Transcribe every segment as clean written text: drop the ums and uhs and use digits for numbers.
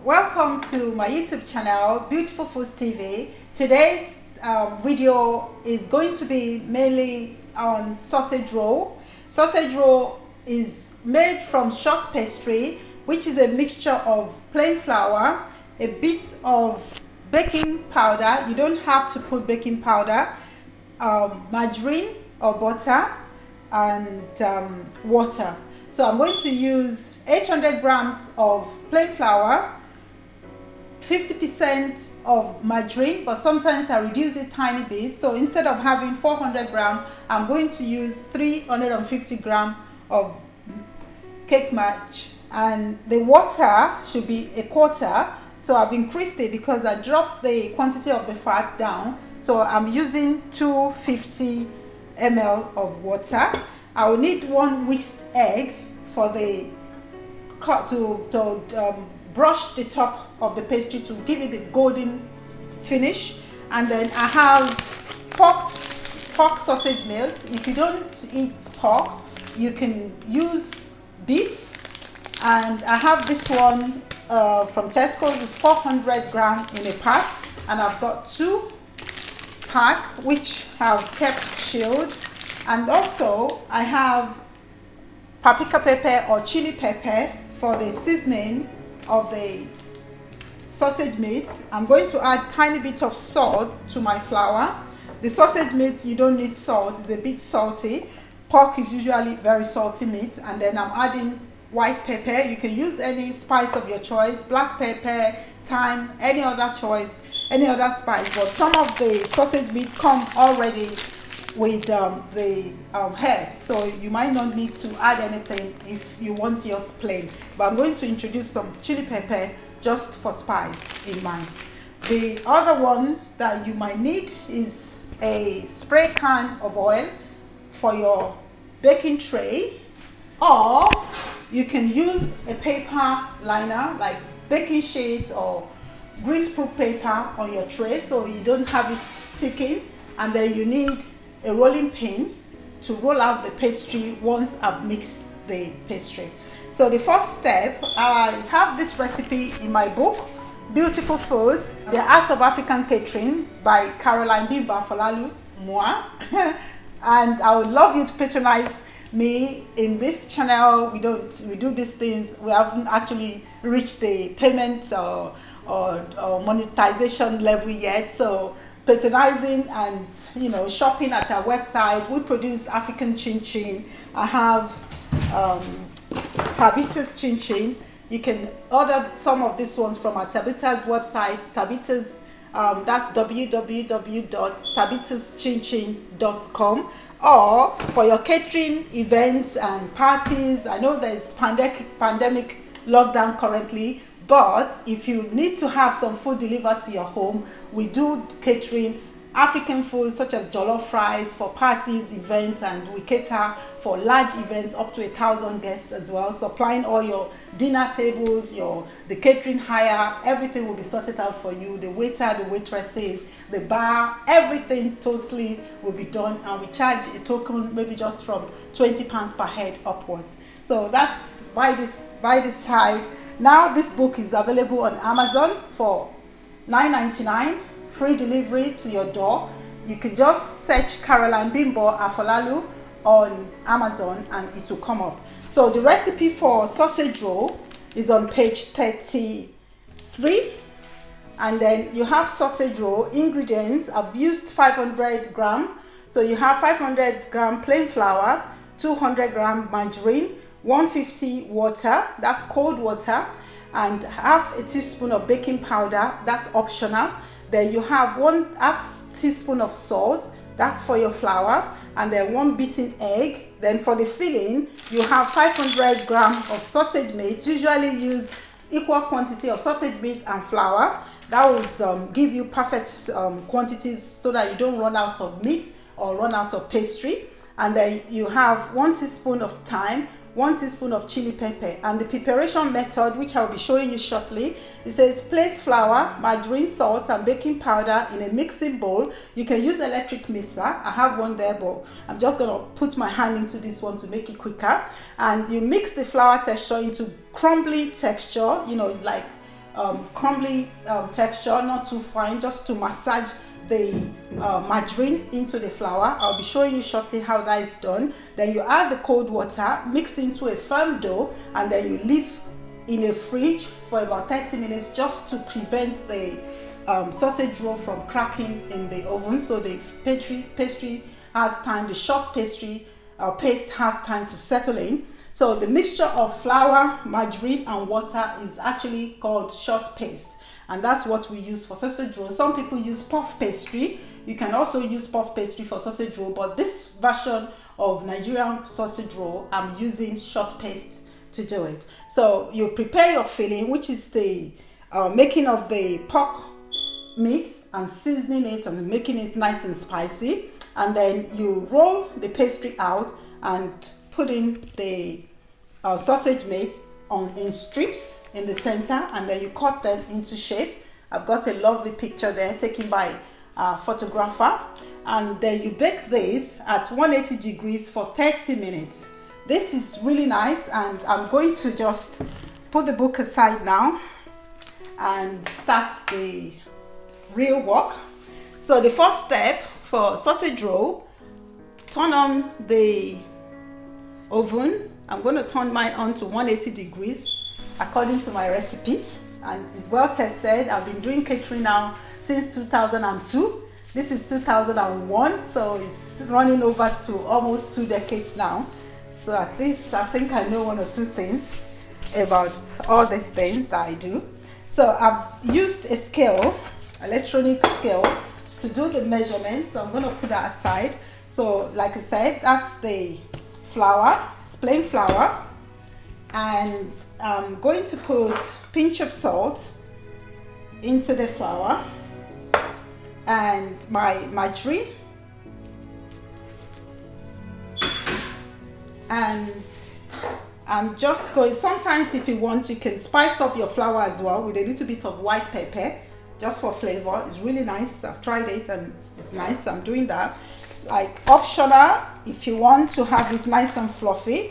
welcome to my YouTube channel, Beautiful Foods TV. Today's video is going to be mainly on sausage roll. Sausage roll is made from short pastry, which is a mixture of plain flour, a bit of baking powder. You don't have to put baking powder, margarine or butter, and water. So I'm going to use 800 grams of plain flour, 50% of margarine, but sometimes I reduce it tiny bit. So instead of having 400 grams, I'm going to use 350 grams of cake match, and the water should be a quarter. So I've increased it because I dropped the quantity of the fat down. So I'm using 250 ml of water. I will need one whisked egg for the brush the top of the pastry to give it the golden finish. And then I have pork sausage meat. If you don't eat pork, you can use beef. And I have this one from Tesco. It's 400 grams in a pack, and I've got 2 pack which have kept chilled. And also I have paprika pepper or chili pepper for the seasoning of the sausage meat. I'm going to add tiny bit of salt to my flour. The sausage meat, you don't need salt, it's a bit salty. Pork is usually very salty meat. And then I'm adding white pepper. You can use any spice of your choice, black pepper, thyme, any other choice, any other spice. But some of the sausage meat come already with the herbs, so you might not need to add anything if you want yours plain. But I'm going to introduce some chili pepper just for spice in mind. The other one that you might need is a spray can of oil for your baking tray, or you can use a paper liner like baking sheets or grease-proof paper on your tray so you don't have it sticking. And then you need a rolling pin to roll out the pastry once I've mixed the pastry. So the first step, I have this recipe in my book, Beautiful Foods, The Art of African Catering by Caroline Bimba Falalu Moi. And I would love you to patronize me in this channel. We do these things. We haven't actually reached the payment or monetization level yet. So patronizing and shopping at our website. We produce African chin chin. I have Tabitha's chin chin. You can order some of these ones from our Tabitha's website. Tabitha's, that's www.tabithaschinChin.com. Or for your catering events and parties. I know there's pandemic lockdown currently, but if you need to have some food delivered to your home, we do catering, African foods such as jollof rice for parties, events, and we cater for large events up to 1,000 guests as well, supplying all your dinner tables, the catering hire, everything will be sorted out for you. The waiter, the waitresses, the bar, everything totally will be done, and we charge a token maybe just from £20 per head upwards. So that's by this side. Now this book is available on Amazon for $9.99, free delivery to your door. You can just search Caroline Bimbo Afolalu on Amazon and it will come up. So the recipe for sausage roll is on page 33. And then you have sausage roll ingredients. I've used 500 grams. So you have 500 grams plain flour, 200 grams margarine, 150 water, that's cold water, and half a teaspoon of baking powder, that's optional. Then you have 1/2 teaspoon of salt, that's for your flour, and then 1 beaten egg. Then for the filling, you have 500 grams of sausage meat. Usually use equal quantity of sausage meat and flour. That would give you perfect quantities so that you don't run out of meat or run out of pastry. And then you have 1 teaspoon of thyme, 1 teaspoon of chili pepper. And the preparation method, which I'll be showing you shortly, it says place flour, margarine, salt, and baking powder in a mixing bowl. You can use electric mixer. I have one there, but I'm just gonna put my hand into this one to make it quicker. And you mix the flour texture into crumbly texture, like crumbly texture, not too fine, just to massage the margarine into the flour. I'll be showing you shortly how that is done. Then you add the cold water, mix into a firm dough, and then you leave in a fridge for about 30 minutes just to prevent the sausage roll from cracking in the oven. So the pastry has time, the short pastry paste has time to settle in. So the mixture of flour, margarine and water is actually called short paste, and that's what we use for sausage roll. Some people use puff pastry. You can also use puff pastry for sausage roll, but this version of Nigerian sausage roll, I'm using short paste to do it. So you prepare your filling, which is the making of the pork meat and seasoning it and making it nice and spicy, and then you roll the pastry out and put in the sausage meat in strips in the center, and then you cut them into shape. I've got a lovely picture there taken by a photographer, and then you bake this at 180 degrees for 30 minutes. This is really nice, and I'm going to just put the book aside now and start the real work. So the first step for sausage roll, turn on the oven. I'm going to turn mine on to 180 degrees according to my recipe, and it's well tested. I've been doing catering now since 2002. This is 2001, so it's running over to almost 2 decades now. So at least I think I know 1 or 2 things about all these things that I do. So I've used a scale, electronic scale, to do the measurements. So I'm going to put that aside. So like I said, that's the flour, it's plain flour, and I'm going to put a pinch of salt into the flour and my margarine, and I'm just going, sometimes if you want you can spice up your flour as well with a little bit of white pepper just for flavor. It's really nice. I've tried it and it's nice, so I'm doing that. Like optional, if you want to have it nice and fluffy,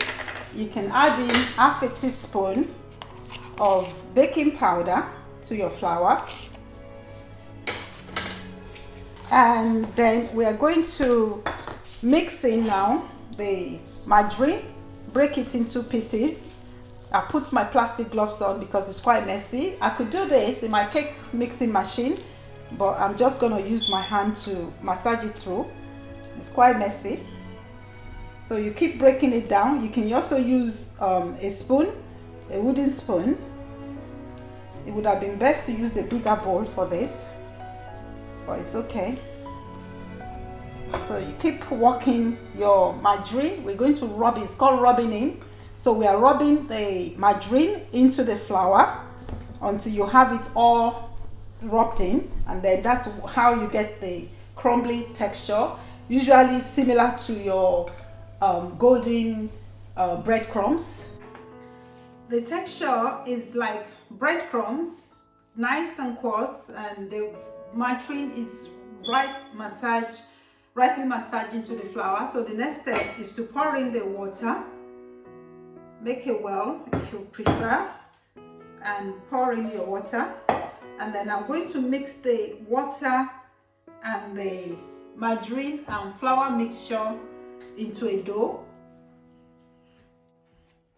you can add in half a teaspoon of baking powder to your flour, and then we are going to mix in now the margarine, break it into pieces. I put my plastic gloves on because it's quite messy. I could do this in my cake mixing machine, but I'm just going to use my hand to massage it through. It's quite messy, so you keep breaking it down. You can also use a spoon, a wooden spoon. It would have been best to use a bigger bowl for this, but it's okay. So you keep working your margarine. We're going to rub it. It's called rubbing in. So we are rubbing the margarine into the flour until you have it all rubbed in, and then that's how you get the crumbly texture, usually similar to your golden breadcrumbs. The texture is like breadcrumbs, nice and coarse, and the margarine is rightly massaged into the flour. So the next step is to pour in the water. Make a well if you prefer, and pour in your water, and then I'm going to mix the water and the margarine and flour mixture into a dough.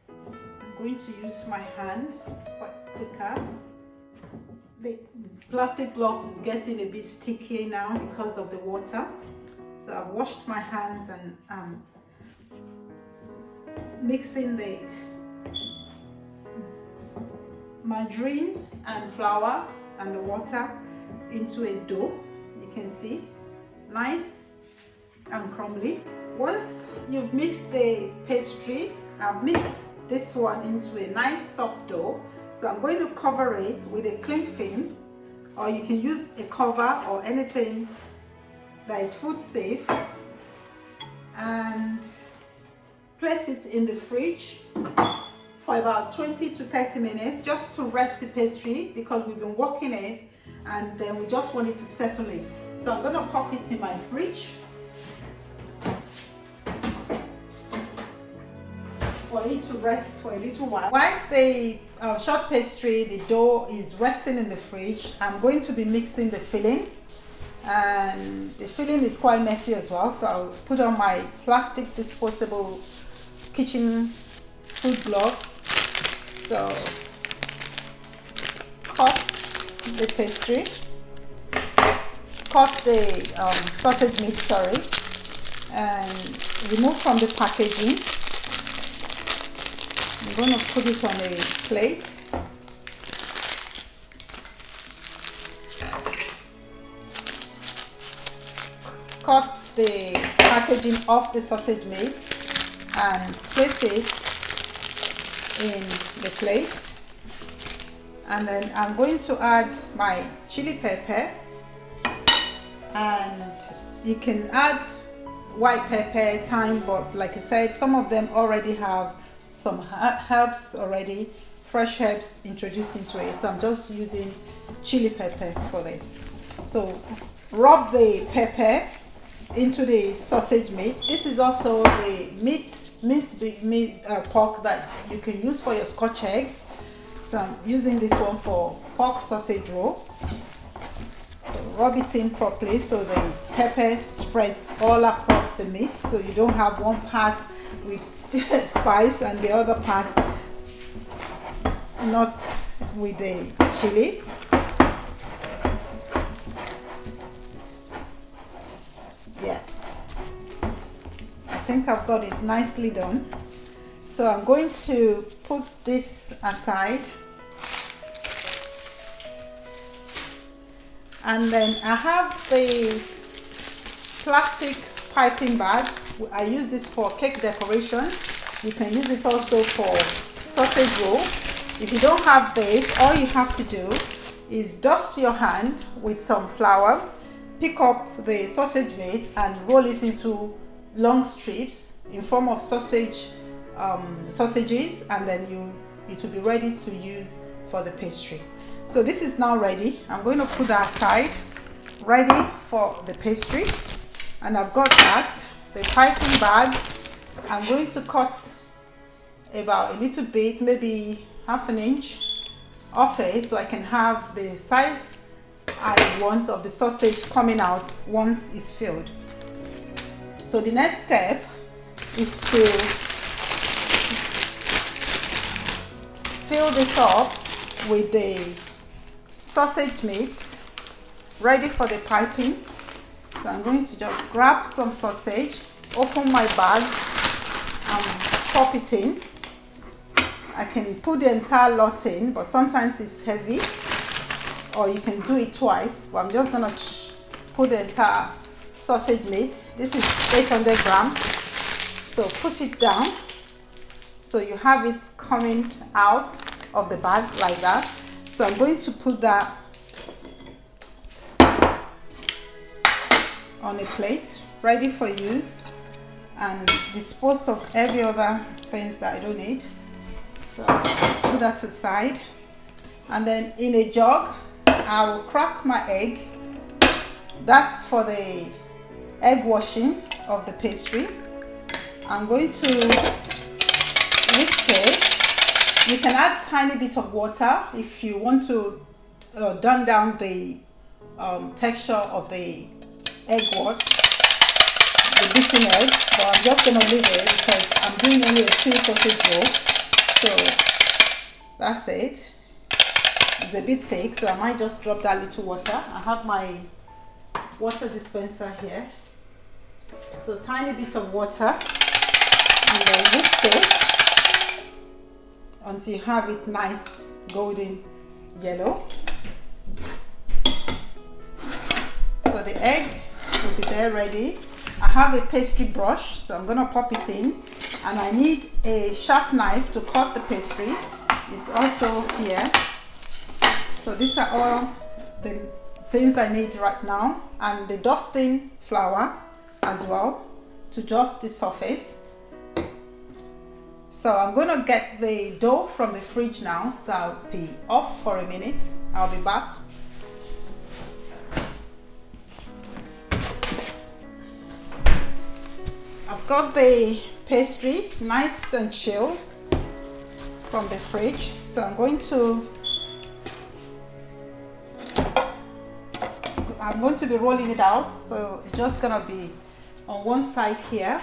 I'm going to use my hands quite quicker. The plastic glove is getting a bit sticky now because of the water, so I've washed my hands and mixing the margarine and flour and the water into a dough. You can see nice and crumbly. Once you've mixed the pastry, I've mixed this one into a nice soft dough. So I'm going to cover it with a cling film, or you can use a cover or anything that is food safe, and place it in the fridge for about 20 to 30 minutes just to rest the pastry, because we've been working it and then we just want it to settle in. So I'm going to pop it in my fridge. for it to rest for a little while. Whilst the short pastry, the dough is resting in the fridge, I'm going to be mixing the filling. And the filling is quite messy as well, so I'll put on my plastic disposable kitchen food gloves. So cut the pastry, cut the sausage meat, sorry, and remove from the packaging. I'm going to put it on a plate. Cut the packaging off the sausage meat and place it in the plate. And then I'm going to add my chili pepper, and you can add white pepper, thyme, but like I said, some of them already have some herbs already, fresh herbs introduced into it, so I'm just using chili pepper for this. So rub the pepper into the sausage meat. This is also the minced pork that you can use for your Scotch egg. So I'm using this one for pork sausage roll. So rub it in properly so the pepper spreads all across the meat, so you don't have one part with spice and the other part not with the chili. Yeah, I think I've got it nicely done. So I'm going to put this aside, and then I have the plastic piping bag. I use this for cake decoration. You can use it also for sausage roll. If you don't have this, all you have to do is dust your hand with some flour, pick up the sausage meat and roll it into long strips in form of sausages, and then it will be ready to use for the pastry. So this is now ready. I'm going to put that aside, ready for the pastry. And I've got that, the piping bag. I'm going to cut about a little bit, maybe half an inch off it, so I can have the size I want of the sausage coming out once it's filled. So the next step is to fill this up with the sausage meat ready for the piping. So I'm going to just grab some sausage, open my bag and pop it in. I can put the entire lot in, but sometimes it's heavy, or you can do it twice, but I'm just gonna put the entire sausage meat. This is 800 grams. So push it down so you have it coming out of the bag like that. So I'm going to put that on a plate ready for use and dispose of every other things that I don't need. So put that aside, and then in a jug I will crack my egg. That's for the egg washing of the pastry. I'm going to whisk it. You can add tiny bit of water if you want to dumb down the texture of the egg wash, the beaten egg, but I'm just going to leave it because I'm doing only a few sausage roll. So that's it. It's a bit thick, so I might just drop that little water. I have my water dispenser here. So tiny bit of water, and then whisk it until you have it nice golden yellow. So the egg will be there ready. I have a pastry brush, so I'm gonna pop it in, and I need a sharp knife to cut the pastry. It's also here. So these are all the things I need right now, and the dusting flour as well to dust the surface. So I'm gonna get the dough from the fridge now, so I'll be off for a minute. I'll be back. I've got the pastry, nice and chill from the fridge. So I'm going to be rolling it out. So it's just gonna be on one side here.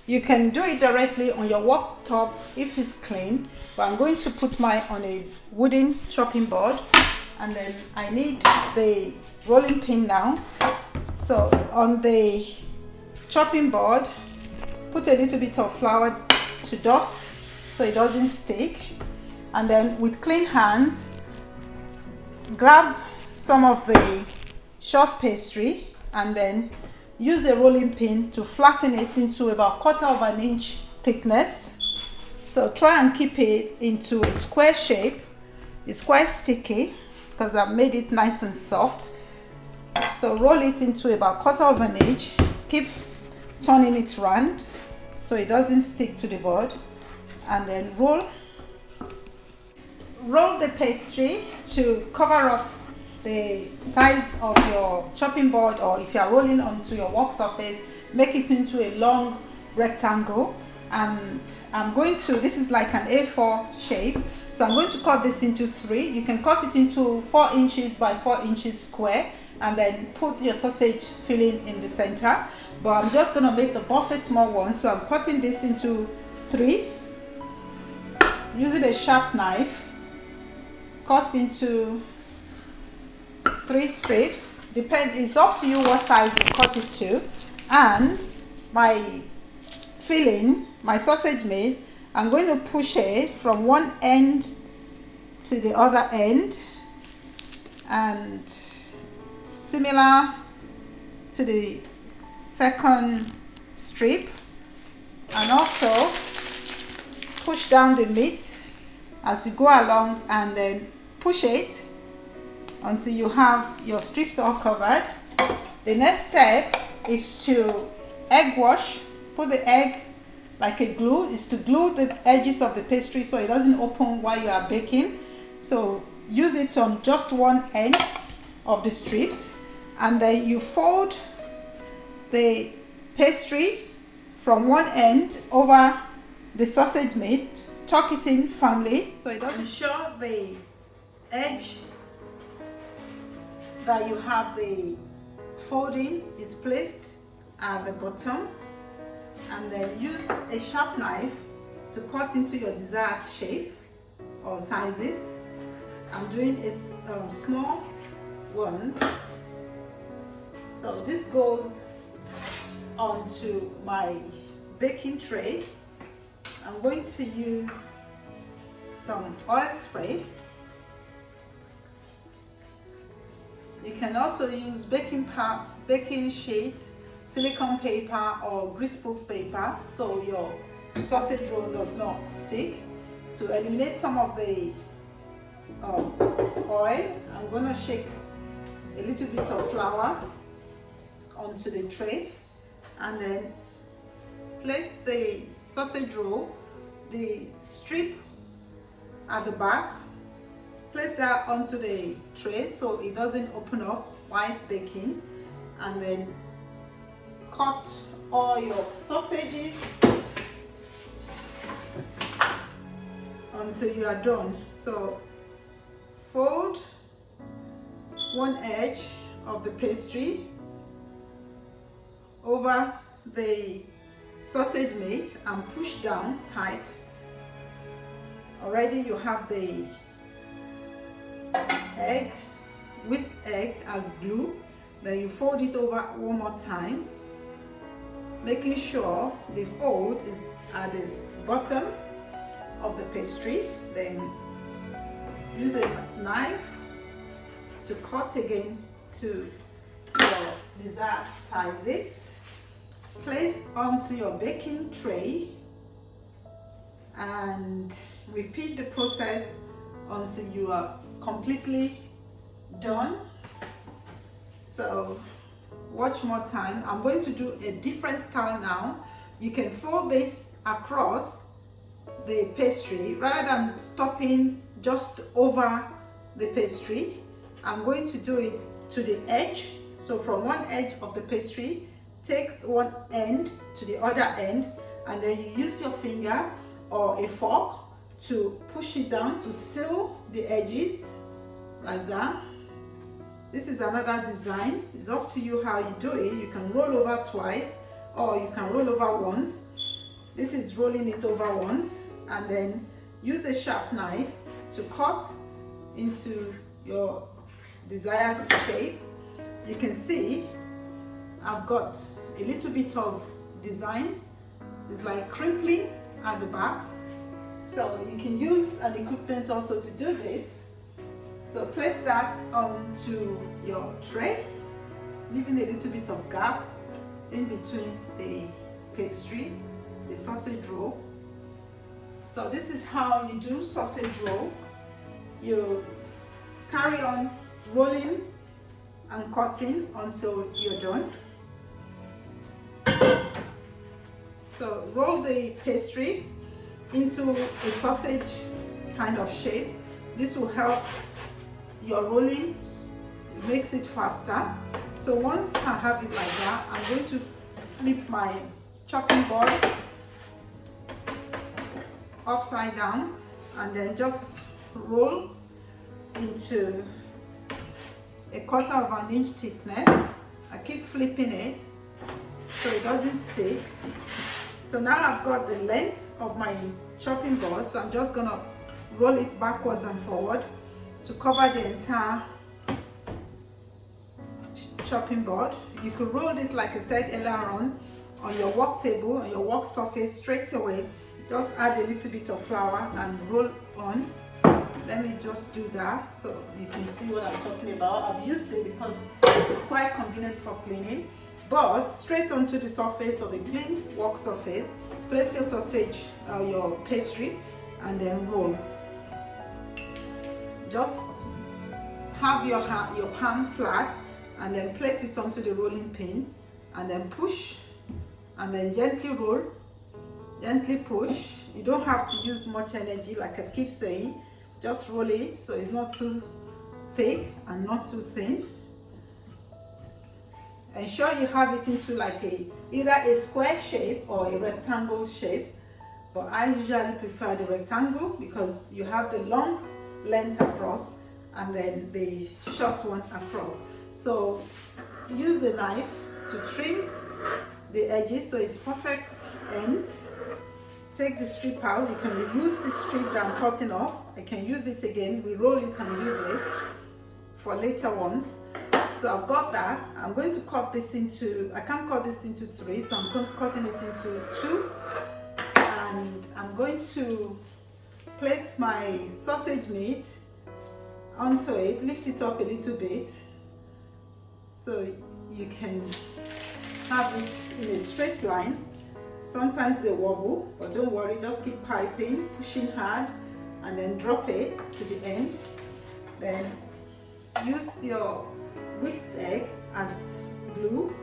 You can do it directly on your wok top if it's clean, but I'm going to put mine on a wooden chopping board, and then I need the rolling pin now. So on the chopping board, put a little bit of flour to dust so it doesn't stick, and then with clean hands grab some of the short pastry and then use a rolling pin to flatten it into about 1/4 inch thickness. So try and keep it into a square shape. It's quite sticky because I've made it nice and soft. So roll it into about 1/4 inch. Keep turning it round so it doesn't stick to the board, and then roll the pastry to cover up the size of your chopping board, or if you are rolling onto your work surface, make it into a long rectangle. And I'm going to, this is like an A4 shape, so I'm going to cut this into 3. You can cut it into 4 inches by 4 inches square, and then put your sausage filling in the center. But I'm just going to make the buffet small one, so I'm cutting this into 3 using a sharp knife. Cut into 3 strips. Depends, it's up to you what size you cut it to. And my filling, my sausage meat, I'm going to push it from one end to the other end, and similar to the second strip, and also push down the meat as you go along, and then push it until you have your strips all covered. The next step is to egg wash. Put the egg like a glue, is to glue the edges of the pastry so it doesn't open while you are baking. So use it on just one end of the strips, and then you fold the pastry from one end over the sausage meat. Tuck it in firmly so it doesn't show the edge that you have the folding is placed at the bottom, and then use a sharp knife to cut into your desired shape or sizes. I'm doing small ones. So this goes onto my baking tray. I'm going to use some oil spray. You can also use baking sheet, silicone paper, or greaseproof paper so your sausage roll does not stick. To eliminate some of the oil, I'm going to shake a little bit of flour onto the tray, and then place the sausage roll, the strip at the back, place that onto the tray so it doesn't open up while it's baking, and then cut all your sausages until you are done. So fold one edge of the pastry over the sausage meat and push down tight. Already you have the egg, whisked egg as glue. Then you fold it over one more time, making sure the fold is at the bottom of the pastry. Then use a knife to cut again to your desired sizes. Place onto your baking tray and repeat the process until you are completely done. So watch more time. I'm going to do a different style now. You can fold this across the pastry rather than stopping just over the pastry. I'm going to do it to the edge. So from one edge of the pastry, take one end to the other end and then you use your finger or a fork to push it down to seal the edges like that. This is another design. It's up to you how you do it. You can roll over twice or you can roll over once. This is rolling it over once, and then use a sharp knife to cut into your desired shape. You can see I've got a little bit of design. It's like crimpling at the back. So you can use an equipment also to do this. So place that onto your tray, leaving a little bit of gap in between the pastry, the sausage roll. So this is how you do sausage roll. You carry on rolling and cutting until you're done. So roll the pastry into a sausage kind of shape. This will help your rolling, it makes it faster. So once I have it like that, I'm going to flip my chopping board upside down and then just roll into a 1/4 of an inch thickness. I keep flipping it so it doesn't stick. So now I've got the length of my chopping board, so I'm just gonna roll it backwards and forward to cover the entire chopping board. You could roll this, like I said earlier on your work table, on your work surface straight away. Just add a little bit of flour and roll on. Let me just do that so you can see what I'm talking about. I've used it because it's quite convenient for cleaning. But straight onto the surface of a clean work surface, place your sausage, your pastry, and then roll. Just have your palm flat and then place it onto the rolling pin and then push and then gently roll, gently push. You don't have to use much energy, like I keep saying. Just roll it so it's not too thick and not too thin. Ensure you have it into like either a square shape or a rectangle shape, but I usually prefer the rectangle because you have the long length across and then the short one across. So use the knife to trim the edges so it's perfect ends. Take the strip out. You can reuse the strip that I'm cutting off. I can use it again, re-roll it and use it for later ones. So I've got that. I'm going to cut this into, I can't cut this into 3, so I'm cutting it into 2. And I'm going to place my sausage meat onto it, lift it up a little bit so you can have it in a straight line. Sometimes they wobble, but don't worry, just keep piping, pushing hard, and then drop it to the end. Then use your whisked egg as glue.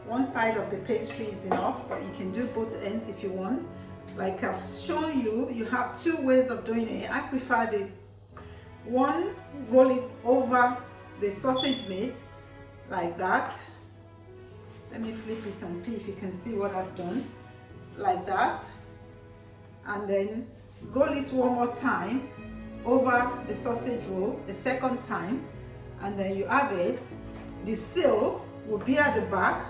One side of the pastry is enough, but you can do both ends if you want. Like I've shown you, you have 2 ways of doing it. I prefer the one, roll it over the sausage meat like that. Let me flip it and see if you can see what I've done. Like that. And then roll it one more time over the sausage roll, the second time. And then you have it. The seal will be at the back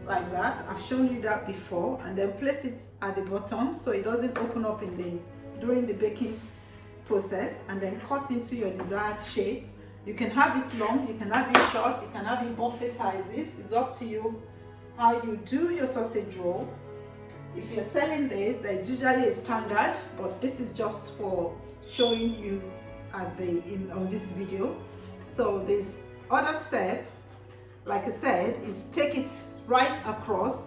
like that. I've shown you that before. And then place it at the bottom so it doesn't open up during the baking process. And then cut into your desired shape. You can have it long, you can have it short, you can have it buffet sizes. It's up to you how you do your sausage roll. If you're selling this, there's usually a standard, but this is just for showing you on this video. So this other step, like I said, is take it right across,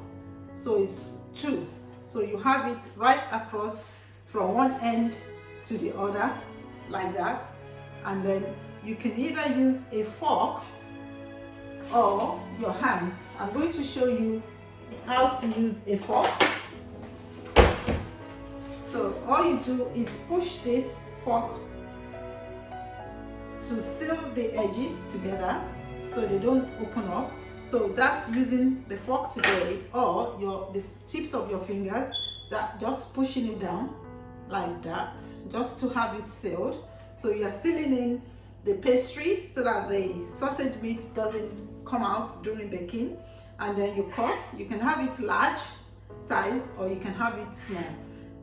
so it's 2. So you have it right across from one end to the other, like that. And then you can either use a fork or your hands. I'm going to show you how to use a fork. So all you do is push this fork to seal the edges together so they don't open up. So that's using the fork to do it, or the tips of your fingers, that just pushing it down like that, just to have it sealed. So you're sealing in the pastry so that the sausage meat doesn't come out during baking. And then you cut. You can have it large size or you can have it small.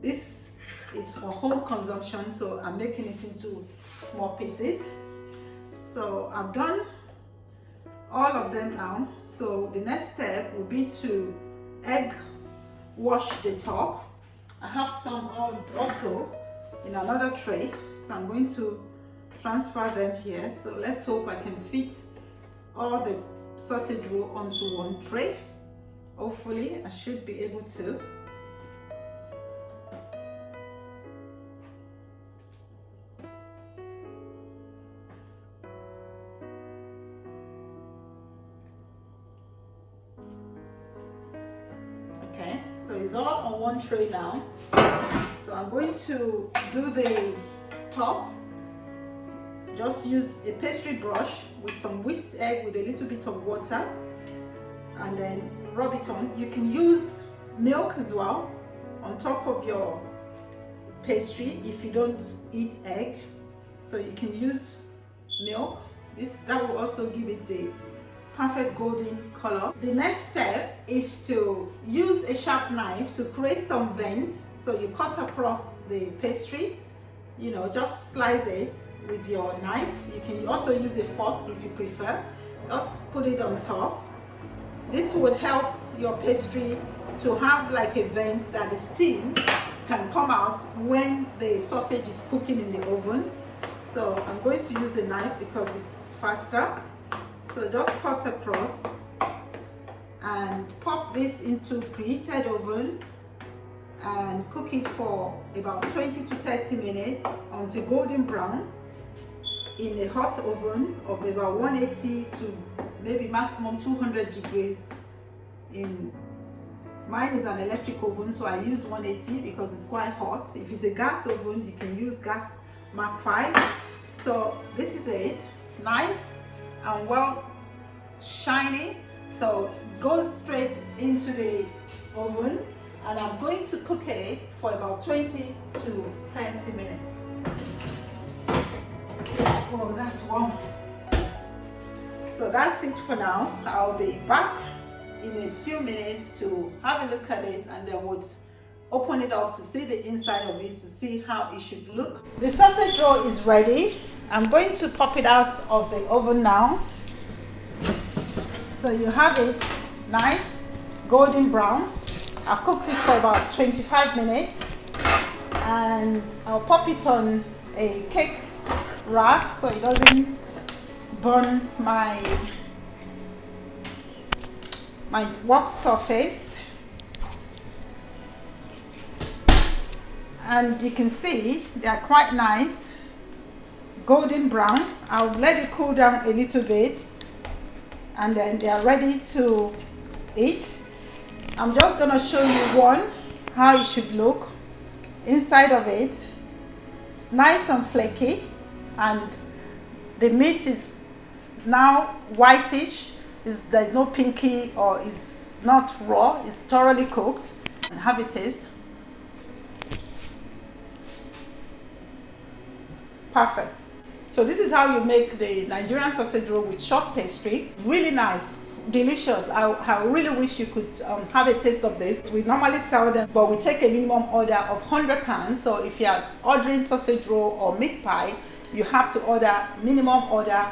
This is for home consumption, so I'm making it into small pieces. So I've done all of them now. So the next step will be to egg wash the top. I have some also in another tray, so I'm going to transfer them here. So let's hope I can fit all the sausage roll onto one tray. Hopefully I should be able to. Okay, so it's all on one tray now. So I'm going to do the top. Just use a pastry brush with some whisked egg with a little bit of water, and then rub it on. You can use milk as well on top of your pastry if you don't eat egg. So you can use milk. That will also give it the perfect golden color. The next step is to use a sharp knife to create some vents. So you cut across the pastry, you know, just slice it with your knife. You can also use a fork if you prefer. Just put it on top. This would help your pastry to have like a vent that the steam can come out when the sausage is cooking in the oven. So I'm going to use a knife because it's faster. So just cut across and pop this into preheated oven and cook it for about 20 to 30 minutes until golden brown in a hot oven of about 180 to maybe maximum 200 degrees. Mine is an electric oven, so I use 180 because it's quite hot. If it's a gas oven, you can use gas Mark 5. So this is it, nice and well shiny. So it goes straight into the oven, and I'm going to cook it for about 20 to 30 minutes. Oh, that's warm. So that's it for now. I'll be back in a few minutes to have a look at it, and then we'll open it up to see the inside of it, to see how it should look. The sausage roll is ready. I'm going to pop it out of the oven now. So you have it nice golden brown. I've cooked it for about 25 minutes, and I'll pop it on a cake rack so it doesn't burn my work surface. And you can see they are quite nice golden brown. I'll let it cool down a little bit, and then they are ready to eat. I'm just going to show you one, how it should look inside of it. It's nice and flaky, and the meat is now whitish. There's no pinky, or it's not raw. It's thoroughly cooked. And have a taste. Perfect. So this is how you make the Nigerian sausage roll with short pastry. Really nice, delicious. I really wish you could have a taste of this. We normally sell them, but we take a minimum order of £100. So if you are ordering sausage roll or meat pie, you have to order minimum order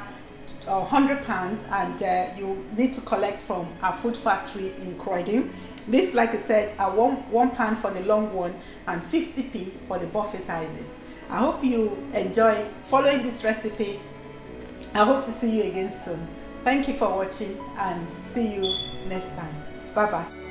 £100, and you need to collect from our food factory in Croydon. This, like I said, are one pound for the long one and 50p for the buffet sizes. I hope you enjoy following this recipe. I hope to see you again soon. Thank you for watching, and see you next time. Bye bye.